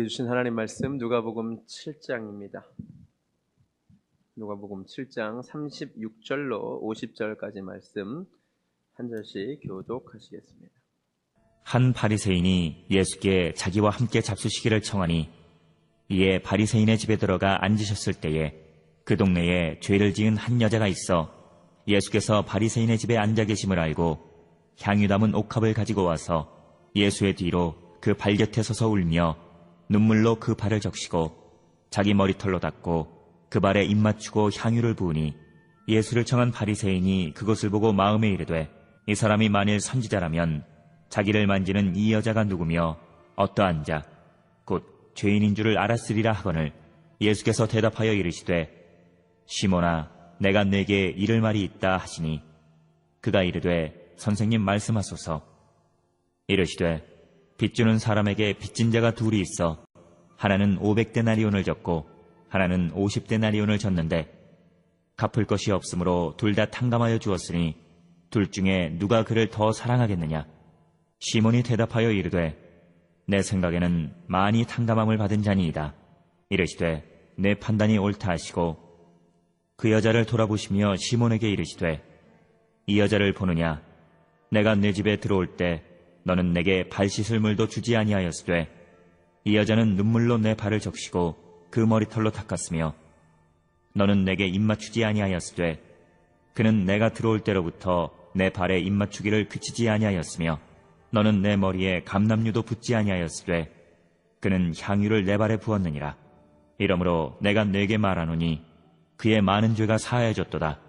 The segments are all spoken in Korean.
우리에게 주신 하나님 말씀 누가복음 7장입니다. 누가복음 7장 36절로 50절까지 말씀 한 절씩 교독하시겠습니다. 한 바리새인이 예수께 자기와 함께 잡수시기를 청하니 이에 바리새인의 집에 들어가 앉으셨을 때에 그 동네에 죄를 지은 한 여자가 있어 예수께서 바리새인의 집에 앉아 계심을 알고 향유 담은 옥합을 가지고 와서 예수의 뒤로 그 발 곁에 서서 울며 눈물로 그 발을 적시고 자기 머리털로 닦고 그 발에 입 맞추고 향유를 부으니 예수를 청한 바리새인이 그것을 보고 마음에 이르되 이 사람이 만일 선지자라면 자기를 만지는 이 여자가 누구며 어떠한 자 곧 죄인인 줄을 알았으리라 하거늘 예수께서 대답하여 이르시되 시몬아 내가 네게 이를 말이 있다 하시니 그가 이르되 선생님 말씀하소서. 이르시되 빚주는 사람에게 빚진 자가 둘이 있어 하나는 500데나리온을 졌고 하나는 50데나리온을 졌는데 갚을 것이 없으므로 둘 다 탕감하여 주었으니 둘 중에 누가 그를 더 사랑하겠느냐. 시몬이 대답하여 이르되 내 생각에는 많이 탕감함을 받은 자니이다. 이르시되 내 판단이 옳다 하시고 그 여자를 돌아보시며 시몬에게 이르시되 이 여자를 보느냐. 내가 내 집에 들어올 때 너는 내게 발 씻을 물도 주지 아니하였으되 이 여자는 눈물로 내 발을 적시고 그 머리털로 닦았으며 너는 내게 입 맞추지 아니하였으되 그는 내가 들어올 때로부터 내 발에 입 맞추기를 그치지 아니하였으며 너는 내 머리에 감람류도 붓지 아니하였으되 그는 향유를 내 발에 부었느니라. 이러므로 내가 네게 말하노니 그의 많은 죄가 사하여졌도다.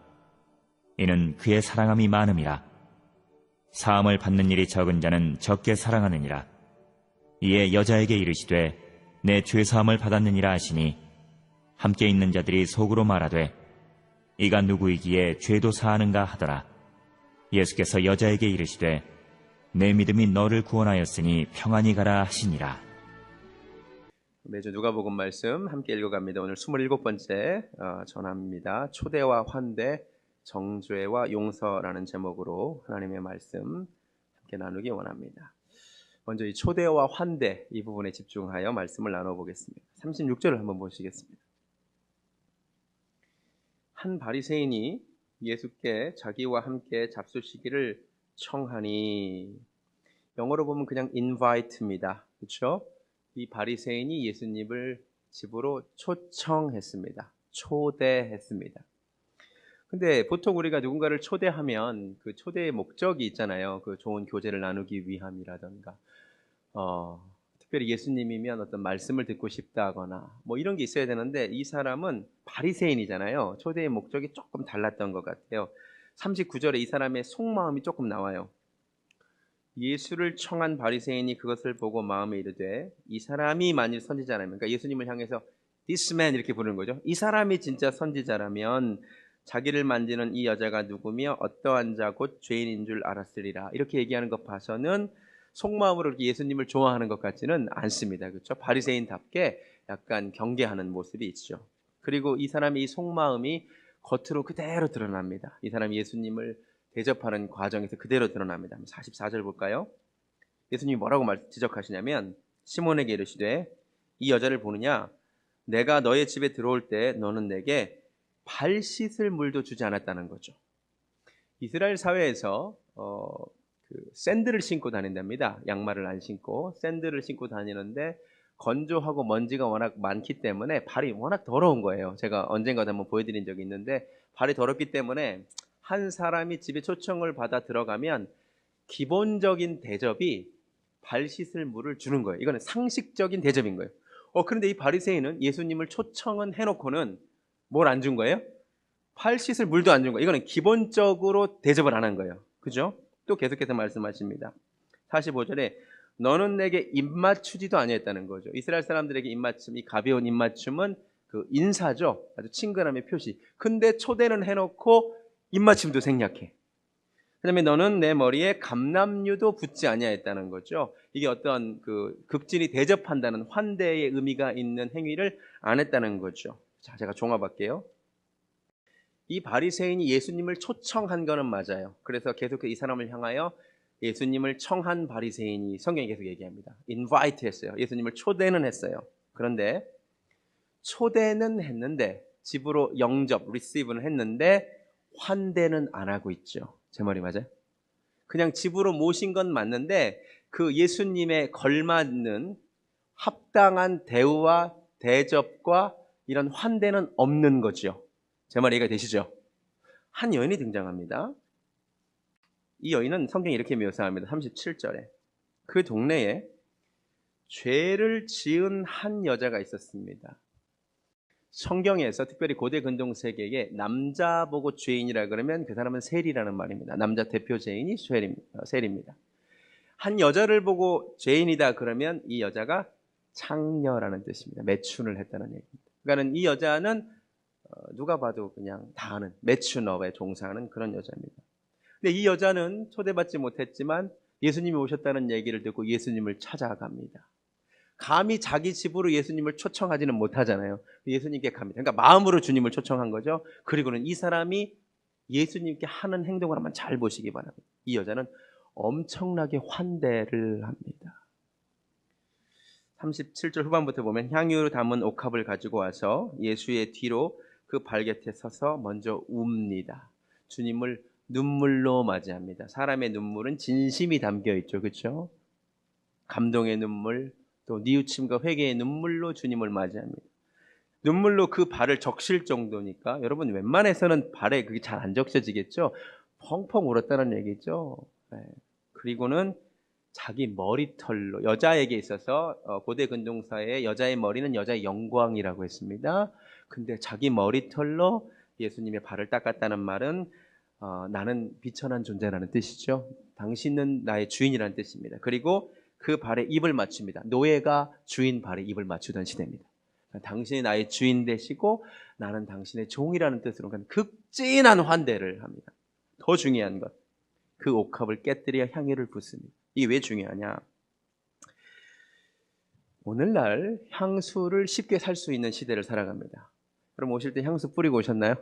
이는 그의 사랑함이 많음이라. 사함을 받는 일이 적은 자는 적게 사랑하느니라. 이에 여자에게 이르시되 내 죄사함을 받았느니라 하시니 함께 있는 자들이 속으로 말하되 이가 누구이기에 죄도 사하는가 하더라. 예수께서 여자에게 이르시되 내 믿음이 너를 구원하였으니 평안히 가라 하시니라. 매주 누가복음 말씀 함께 읽어갑니다. 오늘 27번째 전합니다. 초대와 환대, 정죄와 용서라는 제목으로 하나님의 말씀 함께 나누기 원합니다. 먼저 이 초대와 환대 이 부분에 집중하여 말씀을 나눠보겠습니다. 36절을 한번 보시겠습니다. 한 바리새인이 예수께 자기와 함께 잡수시기를 청하니, 영어로 보면 그냥 invite입니다. 그렇죠? 이 바리새인이 예수님을 집으로 초청했습니다. 초대했습니다. 근데 보통 우리가 누군가를 초대하면 그 초대의 목적이 있잖아요. 그 좋은 교제를 나누기 위함이라던가, 특별히 예수님이면 어떤 말씀을 듣고 싶다거나 뭐 이런 게 있어야 되는데 이 사람은 바리새인이잖아요. 초대의 목적이 조금 달랐던 것 같아요. 39절에 이 사람의 속마음이 조금 나와요. 예수를 청한 바리새인이 그것을 보고 마음에 이르되 이 사람이 만일 선지자라면, 그러니까 예수님을 향해서 this man 이렇게 부르는 거죠. 이 사람이 진짜 선지자라면 자기를 만지는 이 여자가 누구며 어떠한 자 곧 죄인인 줄 알았으리라. 이렇게 얘기하는 것 봐서는 속마음으로 이렇게 예수님을 좋아하는 것 같지는 않습니다. 그렇죠? 바리새인답게 약간 경계하는 모습이 있죠. 그리고 이 사람의 이 속마음이 겉으로 그대로 드러납니다. 이 사람이 예수님을 대접하는 과정에서 그대로 드러납니다. 44절 볼까요? 예수님이 뭐라고 지적하시냐면 시몬에게 이르시되 이 여자를 보느냐. 내가 너의 집에 들어올 때 너는 내게 발 씻을 물도 주지 않았다는 거죠. 이스라엘 사회에서 샌들을 신고 다닌답니다. 양말을 안 신고 샌들을 신고 다니는데 건조하고 먼지가 워낙 많기 때문에 발이 워낙 더러운 거예요. 제가 언젠가도 한번 보여드린 적이 있는데 발이 더럽기 때문에 한 사람이 집에 초청을 받아 들어가면 기본적인 대접이 발 씻을 물을 주는 거예요. 이거는 상식적인 대접인 거예요. 그런데 이 바리새인은 예수님을 초청은 해놓고는 뭘 안 준 거예요? 팔 씻을 물도 안 준 거예요. 이거는 기본적으로 대접을 안 한 거예요. 그죠? 또 계속해서 말씀하십니다. 45절에 너는 내게 입맞추지도 아니했다는 거죠. 이스라엘 사람들에게 입맞춤, 이 가벼운 입맞춤은 그 인사죠. 아주 친근함의 표시. 근데 초대는 해놓고 입맞춤도 생략해. 그다음에 너는 내 머리에 감람류도 붓지 아니하였다는 거죠. 이게 어떤 그 극진히 대접한다는 환대의 의미가 있는 행위를 안 했다는 거죠. 자, 제가 종합할게요. 이 바리새인이 예수님을 초청한 거는 맞아요. 그래서 계속해서 이 사람을 향하여 예수님을 청한 바리새인이 성경에 계속 얘기합니다. invite 했어요. 예수님을 초대는 했어요. 그런데 초대는 했는데 집으로 영접, receive는 했는데 환대는 안 하고 있죠. 제 말이 맞아요? 그냥 집으로 모신 건 맞는데 그 예수님에 걸맞는 합당한 대우와 대접과 이런 환대는 없는 거죠. 제 말 이해가 되시죠? 한 여인이 등장합니다. 이 여인은 성경이 이렇게 묘사합니다. 37절에 그 동네에 죄를 지은 한 여자가 있었습니다. 성경에서 특별히 고대 근동 세계에 남자 보고 죄인이라 그러면 그 사람은 셀이라는 말입니다. 남자 대표 죄인이 셀입니다. 한 여자를 보고 죄인이다 그러면 이 여자가 창녀라는 뜻입니다. 매춘을 했다는 얘기입니다. 그러니까 이 여자는 누가 봐도 그냥 다 아는 매춘업에 종사하는 그런 여자입니다. 근데 이 여자는 초대받지 못했지만 예수님이 오셨다는 얘기를 듣고 예수님을 찾아갑니다. 감히 자기 집으로 예수님을 초청하지는 못하잖아요. 예수님께 갑니다. 그러니까 마음으로 주님을 초청한 거죠. 그리고는 이 사람이 예수님께 하는 행동을 한번 잘 보시기 바랍니다. 이 여자는 엄청나게 환대를 합니다. 37절 후반부터 보면 향유로 담은 옥합을 가지고 와서 예수의 뒤로 그 발곁에 서서 먼저 웁니다. 주님을 눈물로 맞이합니다. 사람의 눈물은 진심이 담겨 있죠. 그렇죠? 감동의 눈물, 또 뉘우침과 회개의 눈물로 주님을 맞이합니다. 눈물로 그 발을 적실 정도니까 여러분 웬만해서는 발에 그게 잘 안 적셔지겠죠. 펑펑 울었다는 얘기죠. 네. 그리고는 자기 머리털로 여자에게 있어서 고대 근동사에 여자의 머리는 여자의 영광이라고 했습니다. 근데 자기 머리털로 예수님의 발을 닦았다는 말은 나는 비천한 존재라는 뜻이죠. 당신은 나의 주인이라는 뜻입니다. 그리고 그 발에 입을 맞춥니다. 노예가 주인 발에 입을 맞추던 시대입니다. 당신이 나의 주인 되시고 나는 당신의 종이라는 뜻으로 극진한 환대를 합니다. 더 중요한 것, 그 옥합을 깨뜨려 향유를 붓습니다. 이게 왜 중요하냐? 오늘날 향수를 쉽게 살 수 있는 시대를 살아갑니다. 그럼 오실 때 향수 뿌리고 오셨나요?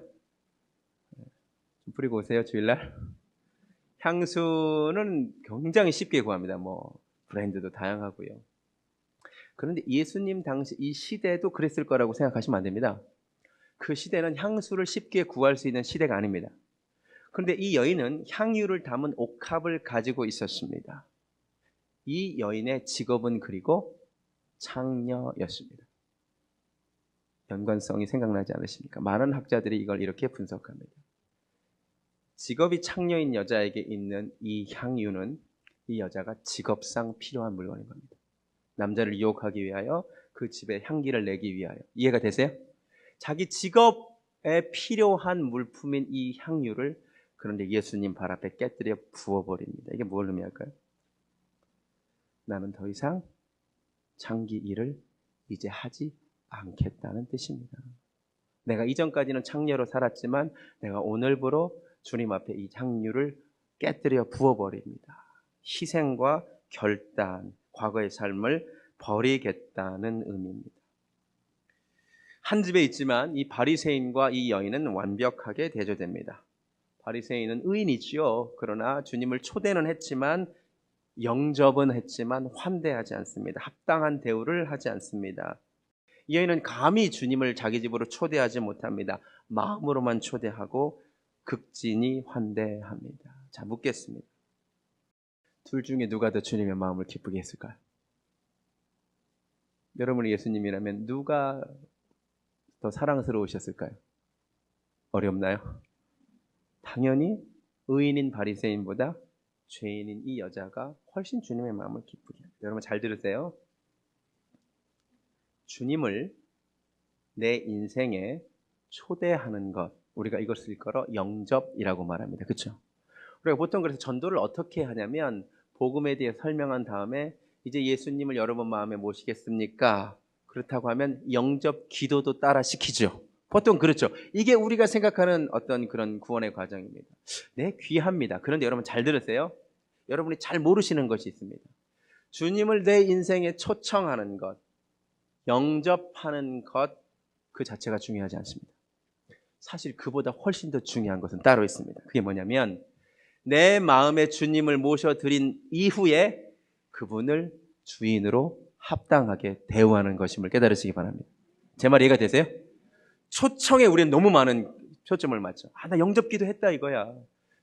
뿌리고 오세요, 주일날. 향수는 굉장히 쉽게 구합니다. 뭐 브랜드도 다양하고요. 그런데 예수님 당시 이 시대도 그랬을 거라고 생각하시면 안 됩니다. 그 시대는 향수를 쉽게 구할 수 있는 시대가 아닙니다. 그런데 이 여인은 향유를 담은 옥합을 가지고 있었습니다. 이 여인의 직업은 그리고 창녀였습니다. 연관성이 생각나지 않으십니까? 많은 학자들이 이걸 이렇게 분석합니다. 직업이 창녀인 여자에게 있는 이 향유는 이 여자가 직업상 필요한 물건인 겁니다. 남자를 유혹하기 위하여 그 집에 향기를 내기 위하여. 이해가 되세요? 자기 직업에 필요한 물품인 이 향유를 그런데 예수님 발 앞에 깨뜨려 부어버립니다. 이게 뭘 의미할까요? 나는 더 이상 장기 일을 이제 하지 않겠다는 뜻입니다. 내가 이전까지는 창녀로 살았지만 내가 오늘부로 주님 앞에 이 향유를 깨뜨려 부어버립니다. 희생과 결단, 과거의 삶을 버리겠다는 의미입니다. 한 집에 있지만 이 바리새인과 이 여인은 완벽하게 대조됩니다. 바리새인은 의인이지요. 그러나 주님을 초대는 했지만 영접은 했지만 환대하지 않습니다. 합당한 대우를 하지 않습니다. 이 여인은 감히 주님을 자기 집으로 초대하지 못합니다. 마음으로만 초대하고 극진히 환대합니다. 자, 묻겠습니다. 둘 중에 누가 더 주님의 마음을 기쁘게 했을까요? 여러분이 예수님이라면 누가 더 사랑스러우셨을까요? 어렵나요? 당연히 의인인 바리새인보다 죄인인 이 여자가 훨씬 주님의 마음을 기쁘게 합니다. 여러분 잘 들으세요. 주님을 내 인생에 초대하는 것, 우리가 이것을 일컬어 영접이라고 말합니다. 그렇죠? 우리가 보통 그래서 전도를 어떻게 하냐면 복음에 대해 설명한 다음에 이제 예수님을 여러분 마음에 모시겠습니까? 그렇다고 하면 영접 기도도 따라 시키죠. 보통 그렇죠. 이게 우리가 생각하는 어떤 그런 구원의 과정입니다. 네, 귀합니다. 그런데 여러분 잘 들으세요. 여러분이 잘 모르시는 것이 있습니다. 주님을 내 인생에 초청하는 것, 영접하는 것, 그 자체가 중요하지 않습니다. 사실 그보다 훨씬 더 중요한 것은 따로 있습니다. 그게 뭐냐면 내 마음에 주님을 모셔드린 이후에 그분을 주인으로 합당하게 대우하는 것임을 깨달으시기 바랍니다. 제 말 이해가 되세요? 초청에 우리는 너무 많은 초점을 맞죠. 나 영접기도 했다 이거야.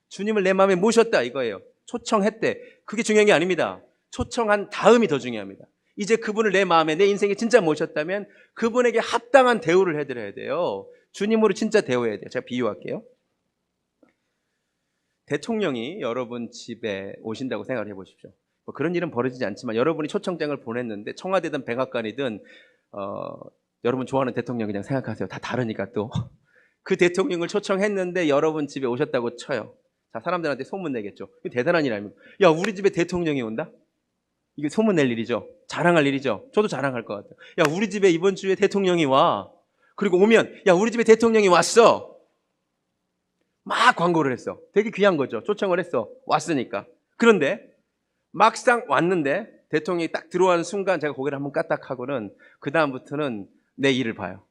주님을 내 마음에 모셨다 이거예요. 초청했대. 그게 중요한 게 아닙니다. 초청한 다음이 더 중요합니다. 이제 그분을 내 마음에, 내 인생에 진짜 모셨다면 그분에게 합당한 대우를 해드려야 돼요. 주님으로 진짜 대우해야 돼요. 제가 비유할게요. 대통령이 여러분 집에 오신다고 생각을 해보십시오. 뭐 그런 일은 벌어지지 않지만 여러분이 초청장을 보냈는데 청와대든 백악관이든 여러분 좋아하는 대통령 그냥 생각하세요. 다 다르니까 또. 그 대통령을 초청했는데 여러분 집에 오셨다고 쳐요. 자, 사람들한테 소문 내겠죠. 이거 대단한 일 아닙니까? 야, 우리 집에 대통령이 온다? 이게 소문 낼 일이죠. 자랑할 일이죠. 저도 자랑할 것 같아요. 야, 우리 집에 이번 주에 대통령이 와. 그리고 오면 야, 우리 집에 대통령이 왔어. 막 광고를 했어. 되게 귀한 거죠. 초청을 했어. 왔으니까. 그런데 막상 왔는데 대통령이 딱 들어오는 순간 제가 고개를 한번 까딱하고는 그 다음부터는 내 일을 봐요.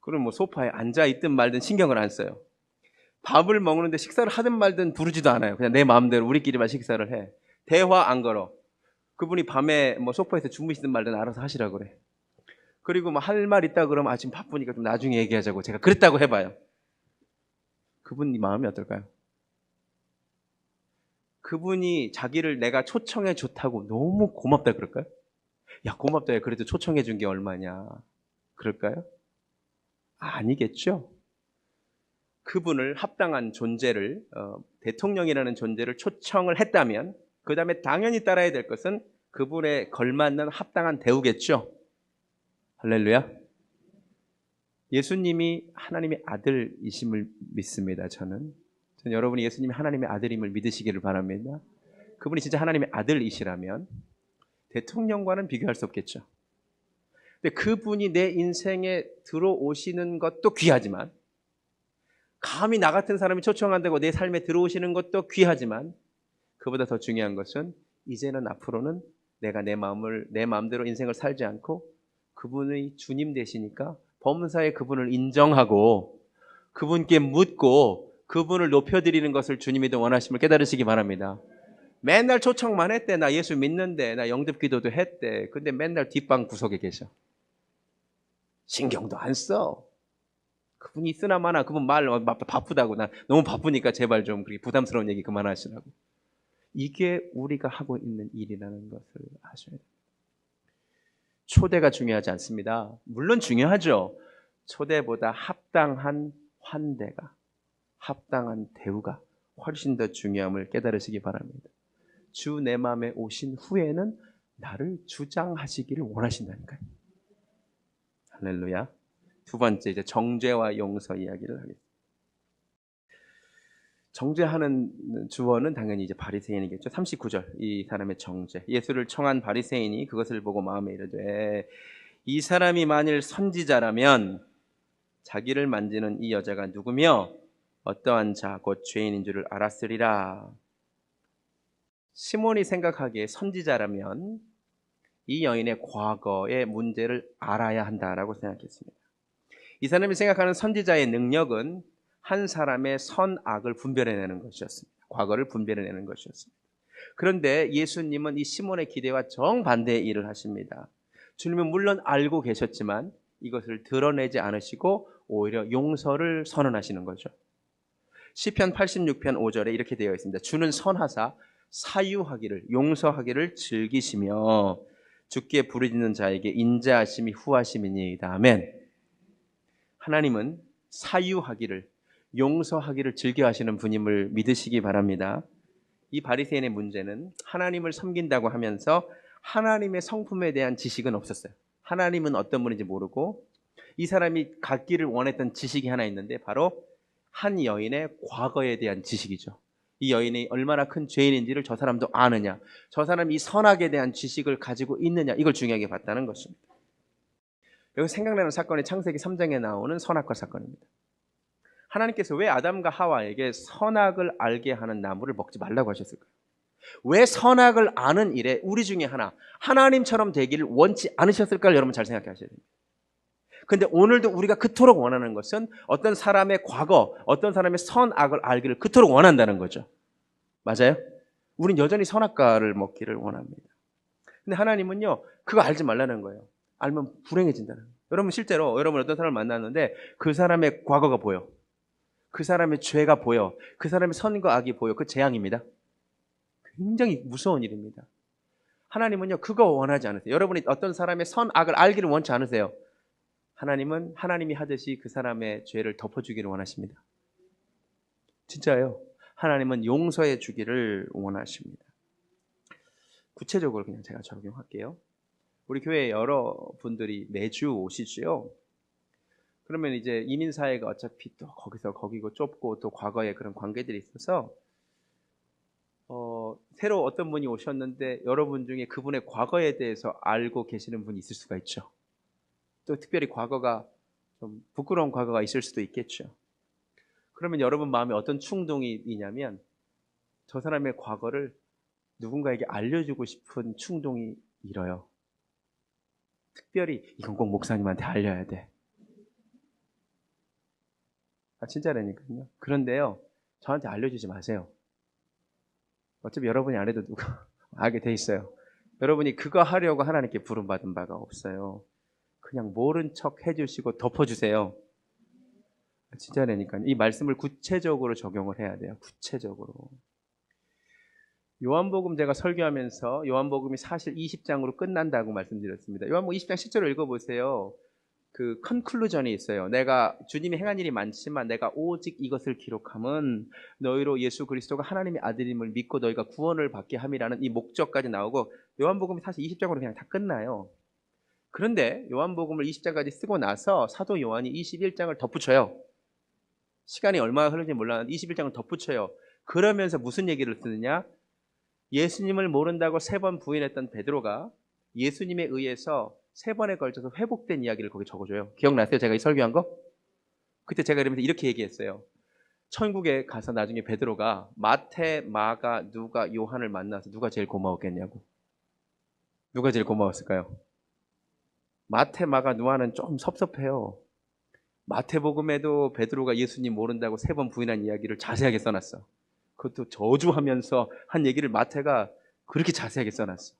그럼 뭐 소파에 앉아있든 말든 신경을 안 써요. 밥을 먹는데 식사를 하든 말든 부르지도 않아요. 그냥 내 마음대로 우리끼리만 식사를 해. 대화 안 걸어. 그분이 밤에 뭐 소파에서 주무시든 말든 알아서 하시라 그래. 그리고 뭐 할 말 있다 그러면 지금 바쁘니까 좀 나중에 얘기하자고 제가 그랬다고 해봐요. 그분 마음이 어떨까요? 그분이 자기를 내가 초청해 줬다고 너무 고맙다 그럴까요? 야, 고맙다. 그래도 초청해 준 게 얼마냐. 그럴까요? 아니겠죠. 그분을 합당한 존재를 대통령이라는 존재를 초청을 했다면 그 다음에 당연히 따라야 될 것은 그분에 걸맞는 합당한 대우겠죠. 할렐루야. 예수님이 하나님의 아들이심을 믿습니다. 저는 여러분이 예수님이 하나님의 아들임을 믿으시기를 바랍니다. 그분이 진짜 하나님의 아들이시라면 대통령과는 비교할 수 없겠죠. 근데 그분이 내 인생에 들어오시는 것도 귀하지만 감히 나 같은 사람이 초청한다고 내 삶에 들어오시는 것도 귀하지만 그보다 더 중요한 것은 이제는 앞으로는 내가 내 마음대로 인생을 살지 않고 그분의 주님 되시니까 범사에 그분을 인정하고 그분께 묻고 그분을 높여드리는 것을 주님이 더 원하심을 깨달으시기 바랍니다. 맨날 초청만 했대. 나 예수 믿는데 나 영접기도도 했대. 근데 맨날 뒷방 구석에 계셔. 신경도 안 써. 그분이 있으나 마나 그분 말 바쁘다고 나 너무 바쁘니까 제발 좀 그렇게 부담스러운 얘기 그만하시라고. 이게 우리가 하고 있는 일이라는 것을 아셔야 돼요. 초대가 중요하지 않습니다. 물론 중요하죠. 초대보다 합당한 환대가, 합당한 대우가 훨씬 더 중요함을 깨달으시기 바랍니다. 주 내 마음에 오신 후에는 나를 주장하시기를 원하신다니까요. 할렐루야. 두 번째 이제 정죄와 용서 이야기를 하겠습니다. 정죄하는 주어는 당연히 이제 바리새인이겠죠. 39절 이 사람의 정죄. 예수를 청한 바리새인이 그것을 보고 마음에 이르되 이 사람이 만일 선지자라면 자기를 만지는 이 여자가 누구며 어떠한 자 곧 죄인인 줄을 알았으리라. 시몬이 생각하기에 선지자라면 이 여인의 과거의 문제를 알아야 한다라고 생각했습니다. 이 사람이 생각하는 선지자의 능력은 한 사람의 선악을 분별해내는 것이었습니다. 과거를 분별해내는 것이었습니다. 그런데 예수님은 이 시몬의 기대와 정반대의 일을 하십니다. 주님은 물론 알고 계셨지만 이것을 드러내지 않으시고 오히려 용서를 선언하시는 거죠. 시편 86편 5절에 이렇게 되어 있습니다. 주는 선하사 사유하기를 용서하기를 즐기시며 주께 부르짖는 자에게 인자하심이 후하심이니이다. 아멘. 하나님은 사유하기를 용서하기를 즐겨하시는 분임을 믿으시기 바랍니다. 이 바리새인의 문제는 하나님을 섬긴다고 하면서 하나님의 성품에 대한 지식은 없었어요. 하나님은 어떤 분인지 모르고 이 사람이 갖기를 원했던 지식이 하나 있는데 바로 한 여인의 과거에 대한 지식이죠. 이 여인이 얼마나 큰 죄인인지를 저 사람도 아느냐, 저 사람이 이 선악에 대한 지식을 가지고 있느냐, 이걸 중요하게 봤다는 것입니다. 여기 생각나는 사건이 창세기 3장에 나오는 선악과 사건입니다. 하나님께서 왜 아담과 하와에게 선악을 알게 하는 나무를 먹지 말라고 하셨을까요? 왜 선악을 아는 일에 우리 중에 하나님처럼 되기를 원치 않으셨을까를 여러분 잘 생각해 하셔야 됩니다. 근데 오늘도 우리가 그토록 원하는 것은 어떤 사람의 과거, 어떤 사람의 선악을 알기를 그토록 원한다는 거죠. 맞아요? 우린 여전히 선악과를 먹기를 원합니다. 근데 하나님은요, 그거 알지 말라는 거예요. 알면 불행해진다는 거예요. 여러분 실제로 여러분 어떤 사람을 만났는데 그 사람의 과거가 보여. 그 사람의 죄가 보여. 그 사람의 선과 악이 보여. 그 재앙입니다. 굉장히 무서운 일입니다. 하나님은요, 그거 원하지 않으세요. 여러분이 어떤 사람의 선, 악을 알기를 원치 않으세요. 하나님은 하나님이 하듯이 그 사람의 죄를 덮어주기를 원하십니다. 진짜예요. 하나님은 용서해 주기를 원하십니다. 구체적으로 그냥 제가 적용할게요. 우리 교회에 여러 분들이 매주 오시죠. 그러면 이제 이민사회가 어차피 또 거기서 거기고 좁고 또 과거에 그런 관계들이 있어서 새로 어떤 분이 오셨는데 여러분 중에 그분의 과거에 대해서 알고 계시는 분이 있을 수가 있죠. 또 특별히 과거가 좀 부끄러운 과거가 있을 수도 있겠죠. 그러면 여러분 마음에 어떤 충동이 있냐면 저 사람의 과거를 누군가에게 알려주고 싶은 충동이 일어요. 특별히 이건 꼭 목사님한테 알려야 돼. 진짜라니까요. 그런데요, 저한테 알려주지 마세요. 어차피 여러분이 안 해도 누가 알게 돼 있어요. 여러분이 그거 하려고 하나님께 부름받은 바가 없어요. 그냥 모른 척 해주시고 덮어주세요. 진짜라니까요. 이 말씀을 구체적으로 적용을 해야 돼요. 구체적으로. 요한복음 제가 설교하면서 요한복음이 사실 20장으로 끝난다고 말씀드렸습니다. 요한복음 20장 10절을 읽어보세요. 그 컨클루전이 있어요. 내가 주님이 행한 일이 많지만 내가 오직 이것을 기록함은 너희로 예수 그리스도가 하나님의 아들임을 믿고 너희가 구원을 받게 함이라는 이 목적까지 나오고 요한복음이 사실 20장으로 그냥 다 끝나요. 그런데 요한복음을 20장까지 쓰고 나서 사도 요한이 21장을 덧붙여요. 시간이 얼마나 흐르는지 몰랐는데 21장을 덧붙여요. 그러면서 무슨 얘기를 쓰느냐? 예수님을 모른다고 3번 부인했던 베드로가 예수님에 의해서 3번에 걸쳐서 회복된 이야기를 거기 적어줘요. 기억나세요? 제가 이 설교한 거? 그때 제가 이러면서 이렇게 얘기했어요. 천국에 가서 나중에 베드로가 마태, 마가, 누가, 요한을 만나서 누가 제일 고마웠겠냐고. 누가 제일 고마웠을까요? 마태, 마가, 누가는 좀 섭섭해요. 마태복음에도 베드로가 예수님 모른다고 3번 부인한 이야기를 자세하게 써놨어. 그것도 저주하면서 한 얘기를 마태가 그렇게 자세하게 써놨어.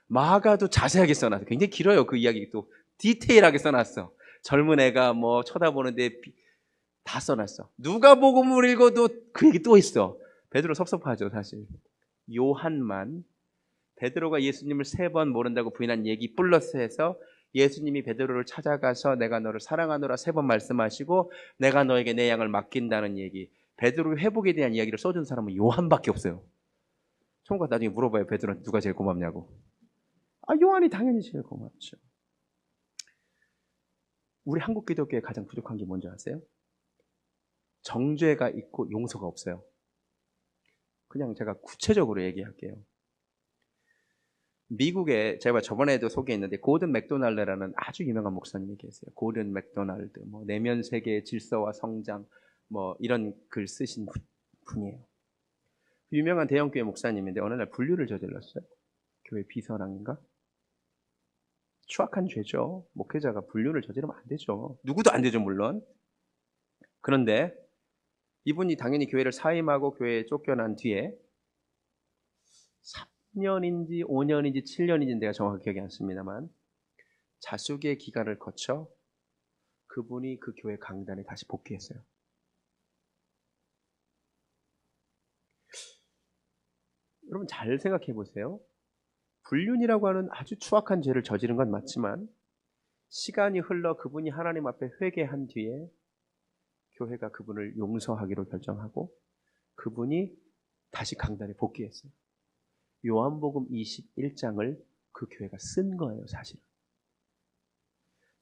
마가도 자세하게 써놨어. 굉장히 길어요. 그 이야기 또 디테일하게 써놨어. 젊은 애가 뭐 쳐다보는데 다 써놨어. 누가복음을 읽어도 그 얘기 또 있어. 베드로 섭섭하죠, 사실. 요한만 베드로가 예수님을 3번 모른다고 부인한 얘기 플러스 해서 예수님이 베드로를 찾아가서 내가 너를 사랑하노라 3번 말씀하시고 내가 너에게 내 양을 맡긴다는 얘기, 베드로의 회복에 대한 이야기를 써준 사람은 요한밖에 없어요. 총각 나중에 물어봐요. 베드로한테 누가 제일 고맙냐고. 요한이 당연히 제일 고맙죠. 우리 한국 기독교에 가장 부족한 게 뭔지 아세요? 정죄가 있고 용서가 없어요. 그냥 제가 구체적으로 얘기할게요. 미국에 제가 저번에도 소개했는데 고든 맥도날드라는 아주 유명한 목사님이 계세요. 고든 맥도날드, 뭐 내면 세계의 질서와 성장, 뭐 이런 글 쓰신 분이에요. 유명한 대형교회 목사님인데 어느 날 불륜을 저질렀어요. 교회 비서랑인가? 추악한 죄죠. 목회자가 불륜을 저지르면 안 되죠. 누구도 안 되죠, 물론. 그런데 이분이 당연히 교회를 사임하고 교회에 쫓겨난 뒤에 3년인지 5년인지 7년인지 내가 정확히 기억이 안 납니다만 자숙의 기간을 거쳐 그분이 그 교회 강단에 다시 복귀했어요. 여러분 잘 생각해 보세요. 불륜이라고 하는 아주 추악한 죄를 저지른 건 맞지만 시간이 흘러 그분이 하나님 앞에 회개한 뒤에 교회가 그분을 용서하기로 결정하고 그분이 다시 강단에 복귀했어요. 요한복음 21장을 그 교회가 쓴 거예요, 사실은.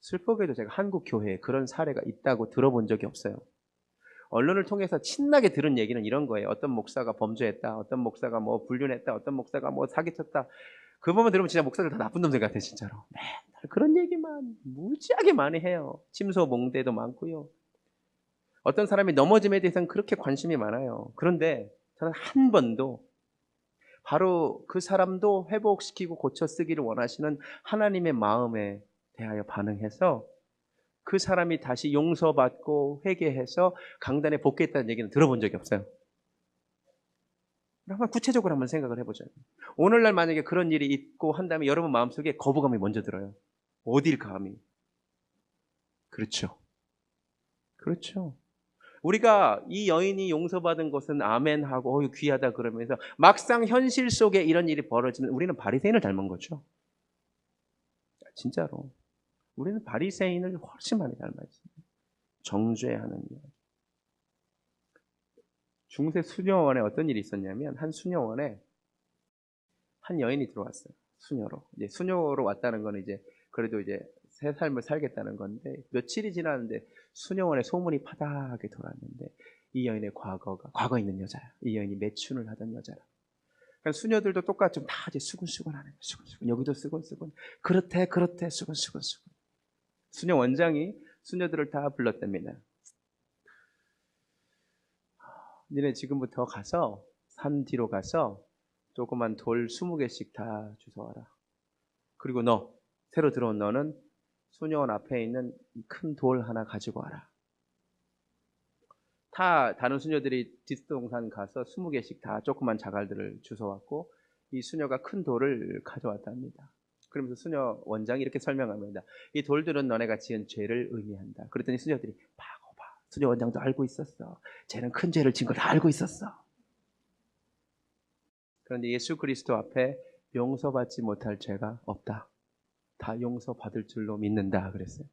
슬프게도 제가 한국 교회에 그런 사례가 있다고 들어본 적이 없어요. 언론을 통해서 친하게 들은 얘기는 이런 거예요. 어떤 목사가 범죄했다, 어떤 목사가 뭐 불륜했다, 어떤 목사가 뭐 사기쳤다. 그 부분 들으면 진짜 목사들 다 나쁜 놈들 같아요, 진짜로. 맨날 그런 얘기만 무지하게 많이 해요. 침소몽대도 많고요. 어떤 사람이 넘어짐에 대해서는 그렇게 관심이 많아요. 그런데 저는 한 번도 바로 그 사람도 회복시키고 고쳐 쓰기를 원하시는 하나님의 마음에 대하여 반응해서 그 사람이 다시 용서받고 회개해서 강단에 복귀했다는 얘기는 들어본 적이 없어요. 한번 구체적으로 한번 생각을 해보자요. 오늘날 만약에 그런 일이 있고 한다면 여러분 마음속에 거부감이 먼저 들어요. 어딜 감히. 그렇죠. 그렇죠. 우리가 이 여인이 용서받은 것은 아멘하고 귀하다 그러면서 막상 현실 속에 이런 일이 벌어지면 우리는 바리새인을 닮은 거죠. 진짜로. 우리는 바리새인을 훨씬 많이 닮았어요. 정죄하는 일. 중세 수녀원에 어떤 일이 있었냐면 한 수녀원에 한 여인이 들어왔어요. 수녀로. 이제 수녀로 왔다는 거는 이제 그래도 이제 새 삶을 살겠다는 건데 며칠이 지났는데 수녀원에 소문이 파다하게 돌았는데 이 여인의 과거 있는 여자야. 이 여인이 매춘을 하던 여자라. 그러니까 수녀들도 똑같이 다 이제 수근수근하는 거예요. 수근수근. 여기도 수근수근. 그렇대 수근수근. 수녀 원장이 수녀들을 다 불렀답니다. 니네 지금부터 가서 산 뒤로 가서 조그만 돌 20개씩 다 주워와라. 그리고 너 새로 들어온 너는 수녀원 앞에 있는 큰 돌 하나 가지고 와라. 다 다른 수녀들이 뒷동산 가서 20개씩 다 조그만 자갈들을 주워왔고 이 수녀가 큰 돌을 가져왔답니다. 그러면서 수녀 원장이 이렇게 설명합니다. 이 돌들은 너네가 지은 죄를 의미한다. 그랬더니 수녀들이 봐. 수녀 원장도 알고 있었어. 쟤는 큰 죄를 지은 걸 알고 있었어. 그런데 예수 그리스도 앞에 용서받지 못할 죄가 없다. 다 용서받을 줄로 믿는다 그랬어요.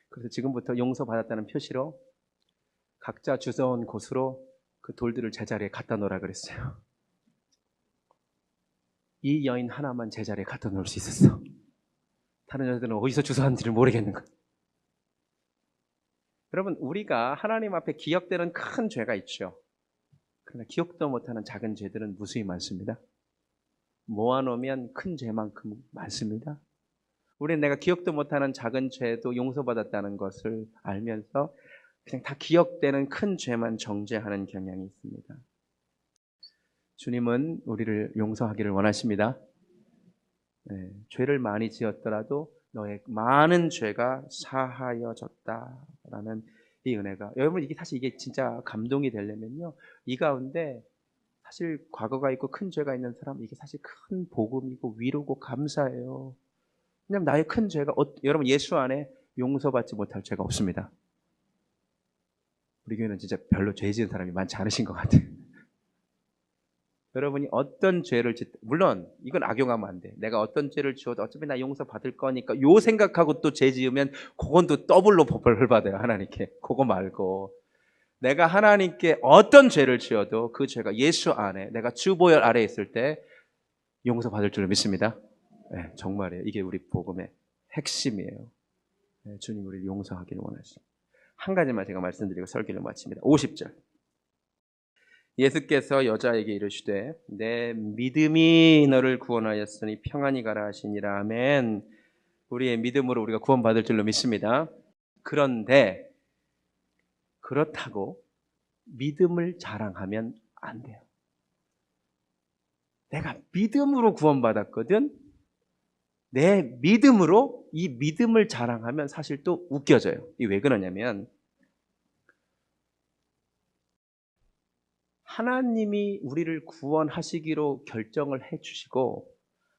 그래서 지금부터 용서받았다는 표시로 각자 주워온 곳으로 그 돌들을 제자리에 갖다 놓으라 그랬어요. 이 여인 하나만 제자리에 갖다 놓을 수 있었어. 다른 여자들은 어디서 주워왔는지를 모르겠는 거예요. 여러분, 우리가 하나님 앞에 기억되는 큰 죄가 있죠. 그러나 기억도 못하는 작은 죄들은 무수히 많습니다. 모아놓으면 큰 죄만큼 많습니다. 우리는 내가 기억도 못하는 작은 죄도 용서받았다는 것을 알면서 그냥 다 기억되는 큰 죄만 정죄하는 경향이 있습니다. 주님은 우리를 용서하기를 원하십니다. 네, 죄를 많이 지었더라도 너의 많은 죄가 사하여졌다라는 이 은혜가, 여러분 이게 사실 이게 진짜 감동이 되려면요, 이 가운데 사실 과거가 있고 큰 죄가 있는 사람, 이게 사실 큰 복음이고 위로고 감사해요. 왜냐하면 나의 큰 죄가 여러분 예수 안에 용서받지 못할 죄가 없습니다. 우리 교회는 진짜 별로 죄 지은 사람이 많지 않으신 것 같아요. 여러분이 어떤 죄를 물론 이건 악용하면 안 돼. 내가 어떤 죄를 지어도 어차피 나 용서받을 거니까 요 생각하고 또 죄 지으면 그건 또 더블로 벌을 받아요, 하나님께. 그거 말고 내가 하나님께 어떤 죄를 지어도 그 죄가 예수 안에, 내가 주보혈 아래에 있을 때 용서받을 줄로 믿습니다. 네, 정말이에요. 이게 우리 복음의 핵심이에요. 네, 주님 우리를 용서하기를 원하십니다. 한 가지만 제가 말씀드리고 설교를 마칩니다. 50절. 예수께서 여자에게 이르시되 내 믿음이 너를 구원하였으니 평안히 가라 하시니라. 아멘. 우리의 믿음으로 우리가 구원받을 줄로 믿습니다. 그런데 그렇다고 믿음을 자랑하면 안 돼요. 내가 믿음으로 구원받았거든. 내 믿음으로 이 믿음을 자랑하면 사실 또 웃겨져요. 이게 왜 그러냐면 하나님이 우리를 구원하시기로 결정을 해주시고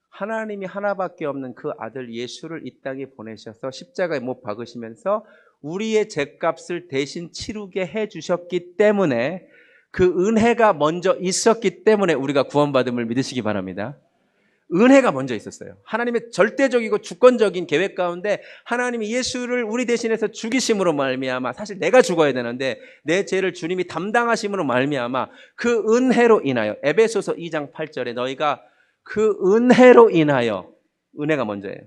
하나님이 하나밖에 없는 그 아들 예수를 이 땅에 보내셔서 십자가에 못 박으시면서 우리의 죄값을 대신 치르게 해주셨기 때문에, 그 은혜가 먼저 있었기 때문에 우리가 구원받음을 믿으시기 바랍니다. 은혜가 먼저 있었어요. 하나님의 절대적이고 주권적인 계획 가운데 하나님이 예수를 우리 대신해서 죽이심으로 말미암아, 사실 내가 죽어야 되는데 내 죄를 주님이 담당하심으로 말미암아 그 은혜로 인하여, 에베소서 2장 8절에 너희가 그 은혜로 인하여, 은혜가 먼저예요.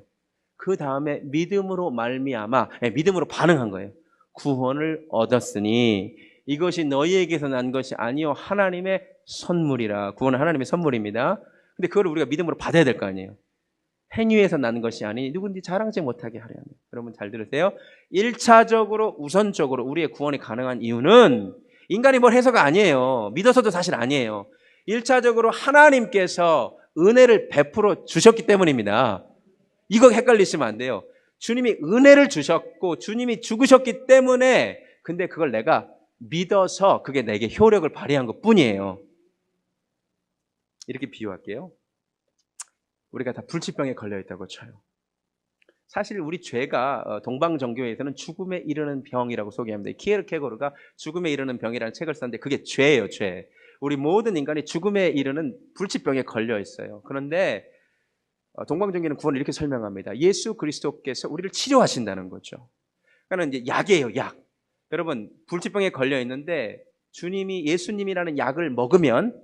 그 다음에 믿음으로 말미암아, 믿음으로 반응한 거예요. 구원을 얻었으니 이것이 너희에게서 난 것이 아니요 하나님의 선물이라. 구원은 하나님의 선물입니다. 근데 그걸 우리가 믿음으로 받아야 될 거 아니에요. 행위에서 나는 것이 아니 누군지 자랑지 못하게 하려 합니다. 여러분 잘 들으세요. 1차적으로 우선적으로 우리의 구원이 가능한 이유는 인간이 뭘 해서가 아니에요. 믿어서도 사실 아니에요. 1차적으로 하나님께서 은혜를 베풀어 주셨기 때문입니다. 이거 헷갈리시면 안 돼요. 주님이 은혜를 주셨고 주님이 죽으셨기 때문에, 근데 그걸 내가 믿어서 그게 내게 효력을 발휘한 것 뿐이에요. 이렇게 비유할게요. 우리가 다 불치병에 걸려 있다고 쳐요. 사실 우리 죄가 동방정교회에서는 죽음에 이르는 병이라고 소개합니다. 키에르케고르가 죽음에 이르는 병이라는 책을 썼는데 그게 죄예요, 죄. 우리 모든 인간이 죽음에 이르는 불치병에 걸려 있어요. 그런데 동방정교회는 구원을 이렇게 설명합니다. 예수 그리스도께서 우리를 치료하신다는 거죠. 그러니까 이제 약이에요, 약. 여러분, 불치병에 걸려 있는데 주님이 예수님이라는 약을 먹으면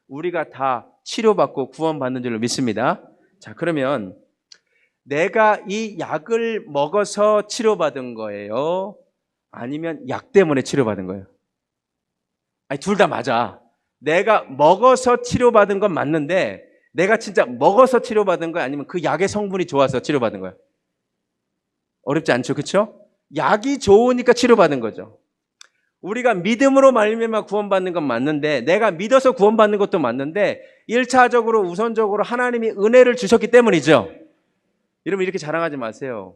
우리가 다 치료받고 구원받는 줄로 믿습니다. 자, 그러면 내가 이 약을 먹어서 치료받은 거예요? 아니면 약 때문에 치료받은 거예요? 아니, 둘 다 맞아. 내가 먹어서 치료받은 건 맞는데 내가 진짜 먹어서 치료받은 거야? 아니면 그 약의 성분이 좋아서 치료받은 거야? 어렵지 않죠, 그렇죠? 약이 좋으니까 치료받은 거죠. 우리가 믿음으로 말미암아 구원받는 건 맞는데 내가 믿어서 구원받는 것도 맞는데 1차적으로 우선적으로 하나님이 은혜를 주셨기 때문이죠. 여러분 이렇게 자랑하지 마세요.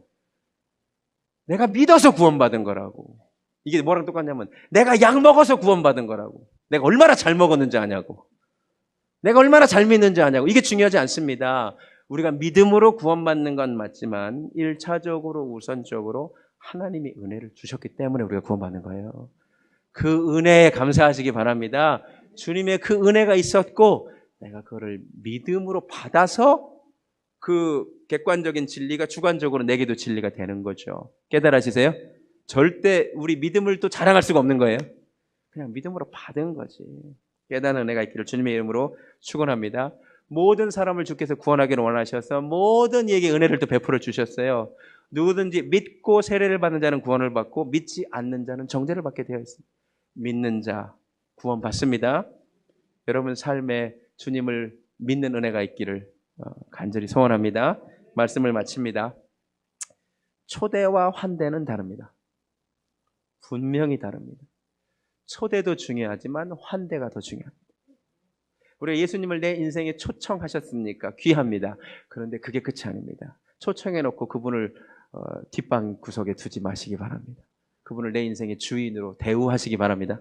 내가 믿어서 구원받은 거라고. 이게 뭐랑 똑같냐면 내가 약 먹어서 구원받은 거라고. 내가 얼마나 잘 먹었는지 아냐고. 내가 얼마나 잘 믿는지 아냐고. 이게 중요하지 않습니다. 우리가 믿음으로 구원받는 건 맞지만 1차적으로 우선적으로 하나님이 은혜를 주셨기 때문에 우리가 구원받는 거예요. 그 은혜에 감사하시기 바랍니다. 주님의 그 은혜가 있었고 내가 그거를 믿음으로 받아서 그 객관적인 진리가 주관적으로 내게도 진리가 되는 거죠. 깨달으시세요? 절대 우리 믿음을 또 자랑할 수가 없는 거예요. 그냥 믿음으로 받은 거지. 깨닫는 은혜가 있기를 주님의 이름으로 축원합니다. 모든 사람을 주께서 구원하기를 원하셔서 모든 이에게 은혜를 또 베풀어 주셨어요. 누구든지 믿고 세례를 받는 자는 구원을 받고 믿지 않는 자는 정죄를 받게 되어 있습니다. 믿는 자 구원 받습니다. 여러분 삶에 주님을 믿는 은혜가 있기를 간절히 소원합니다. 말씀을 마칩니다. 초대와 환대는 다릅니다. 분명히 다릅니다. 초대도 중요하지만 환대가 더 중요합니다. 우리가 예수님을 내 인생에 초청하셨습니까? 귀합니다. 그런데 그게 끝이 아닙니다. 초청해놓고 그분을 뒷방 구석에 두지 마시기 바랍니다. 그분을 내 인생의 주인으로 대우하시기 바랍니다.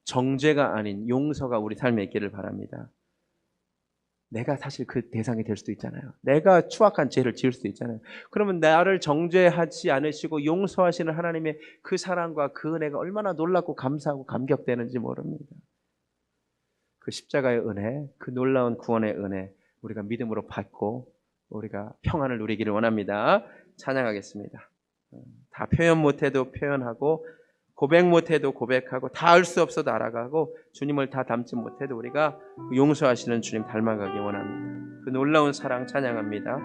정죄가 아닌 용서가 우리 삶에 있기를 바랍니다. 내가 사실 그 대상이 될 수도 있잖아요. 내가 추악한 죄를 지을 수도 있잖아요. 그러면 나를 정죄하지 않으시고 용서하시는 하나님의 그 사랑과 그 은혜가 얼마나 놀랍고 감사하고 감격되는지 모릅니다. 그 십자가의 은혜, 그 놀라운 구원의 은혜 우리가 믿음으로 받고 우리가 평안을 누리기를 원합니다. 찬양하겠습니다. 다 표현 못해도 표현하고 고백 못해도 고백하고 다 알 수 없어도 알아가고 주님을 다 닮지 못해도 우리가 용서하시는 주님 닮아가기 원합니다. 그 놀라운 사랑 찬양합니다.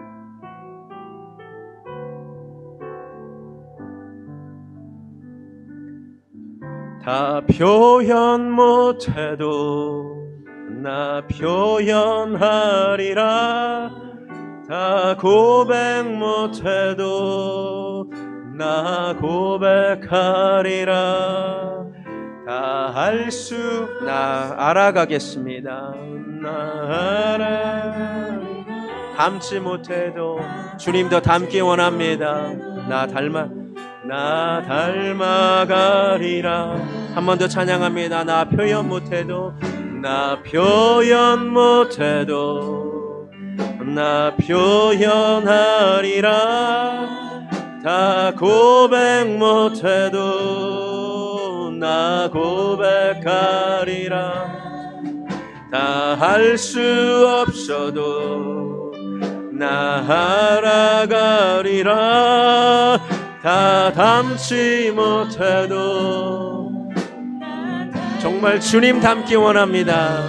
다 표현 못해도 나 표현하리라. 다 고백 못해도 나 고백하리라. 다 할 수 나 알아가겠습니다. 나 알아가리라. 닮지 못해도 주님도 닮기 원합니다. 나 닮아가리라. 한 번 더 찬양합니다. 나 표현 못해도 나 표현 못해도 나 표현하리라. 다 고백 못해도 나 고백하리라. 다 할 수 없어도 나 알아가리라. 다 닮지 못해도 정말 주님 닮기 원합니다.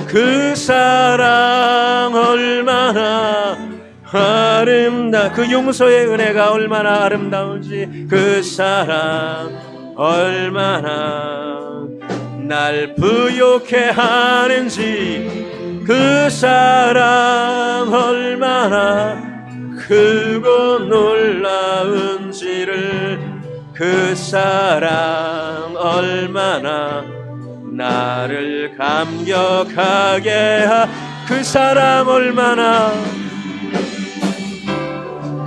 그 사랑 얼마나 그 용서의 은혜가 얼마나 아름다운지, 그 사랑 얼마나 날 부욕해 하는지, 그 사랑 얼마나 크고 놀라운지를, 그 사랑 얼마나 나를 감격하게 그 사랑 얼마나,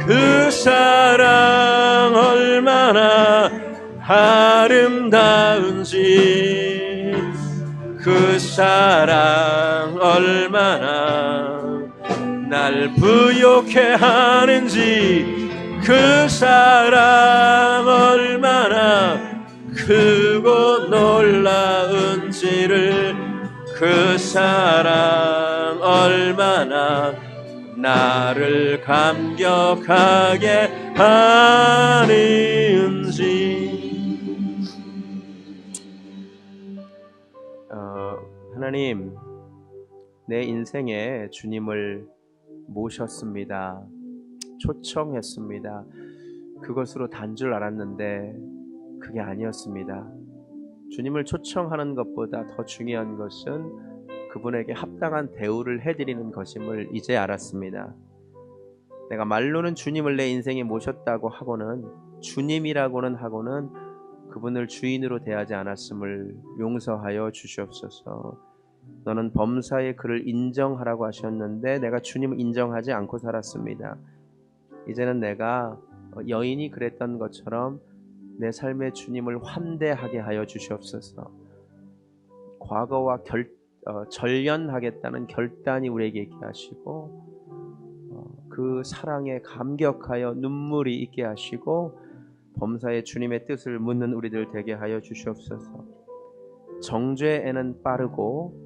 그 사랑 얼마나 아름다운지, 그 사랑 얼마나 날 부욕해 하는지, 그 사랑 얼마나 크고 놀라운지를, 그 사랑 얼마나 나를 감격하게 하는지. 하나님, 내 인생에 주님을 모셨습니다. 초청했습니다. 그것으로 단 줄 알았는데 그게 아니었습니다. 주님을 초청하는 것보다 더 중요한 것은 그분에게 합당한 대우를 해드리는 것임을 이제 알았습니다. 내가 말로는 주님을 내 인생에 모셨다고 하고는, 주님이라고는 하고는 그분을 주인으로 대하지 않았음을 용서하여 주시옵소서. 너는 범사에 그를 인정하라고 하셨는데 내가 주님을 인정하지 않고 살았습니다. 이제는 내가 여인이 그랬던 것처럼 내 삶의 주님을 환대하게 하여 주시옵소서. 과거와 절연하겠다는 결단이 우리에게 있게 하시고, 그 사랑에 감격하여 눈물이 있게 하시고, 범사에 주님의 뜻을 묻는 우리들 되게 하여 주시옵소서. 정죄에는 빠르고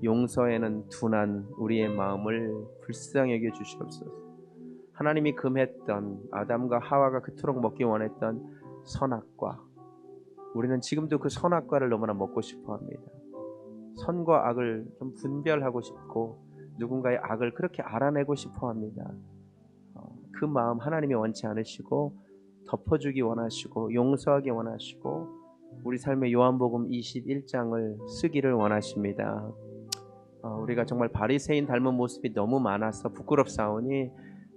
용서에는 둔한 우리의 마음을 불쌍히 여겨 주시옵소서. 하나님이 금했던 아담과 하와가 그토록 먹기 원했던 선악과, 우리는 지금도 그 선악과를 너무나 먹고 싶어 합니다. 선과 악을 좀 분별하고 싶고 누군가의 악을 그렇게 알아내고 싶어 합니다. 그 마음 하나님이 원치 않으시고 덮어주기 원하시고 용서하기 원하시고 우리 삶의 요한복음 21장을 쓰기를 원하십니다. 우리가 정말 바리새인 닮은 모습이 너무 많아서 부끄럽사오니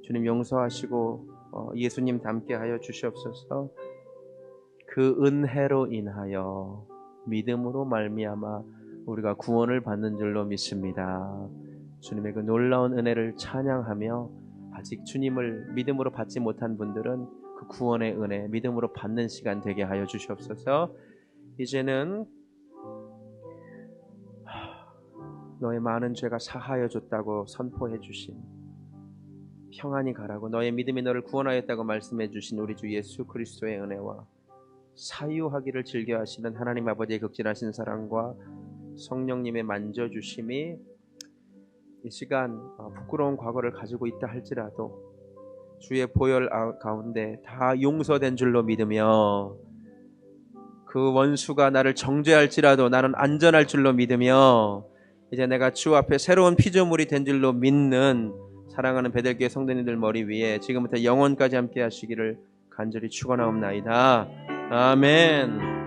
주님 용서하시고 예수님 닮게 하여 주시옵소서. 그 은혜로 인하여 믿음으로 말미암아 우리가 구원을 받는 줄로 믿습니다. 주님의 그 놀라운 은혜를 찬양하며 아직 주님을 믿음으로 받지 못한 분들은 그 구원의 은혜 믿음으로 받는 시간 되게 하여 주시옵소서. 이제는 너의 많은 죄가 사하여 줬다고 선포해 주신, 평안히 가라고 너의 믿음이 너를 구원하였다고 말씀해 주신 우리 주 예수 그리스도의 은혜와 사유하기를 즐겨하시는 하나님 아버지의 극진하신 사랑과 성령님의 만져주심이 이 시간 부끄러운 과거를 가지고 있다 할지라도 주의 보혈 가운데 다 용서된 줄로 믿으며, 그 원수가 나를 정죄할지라도 나는 안전할 줄로 믿으며, 이제 내가 주 앞에 새로운 피조물이 된 줄로 믿는 사랑하는 베델교회 성도님들 머리 위에 지금부터 영원까지 함께 하시기를 간절히 축원하옵나이다. 아멘.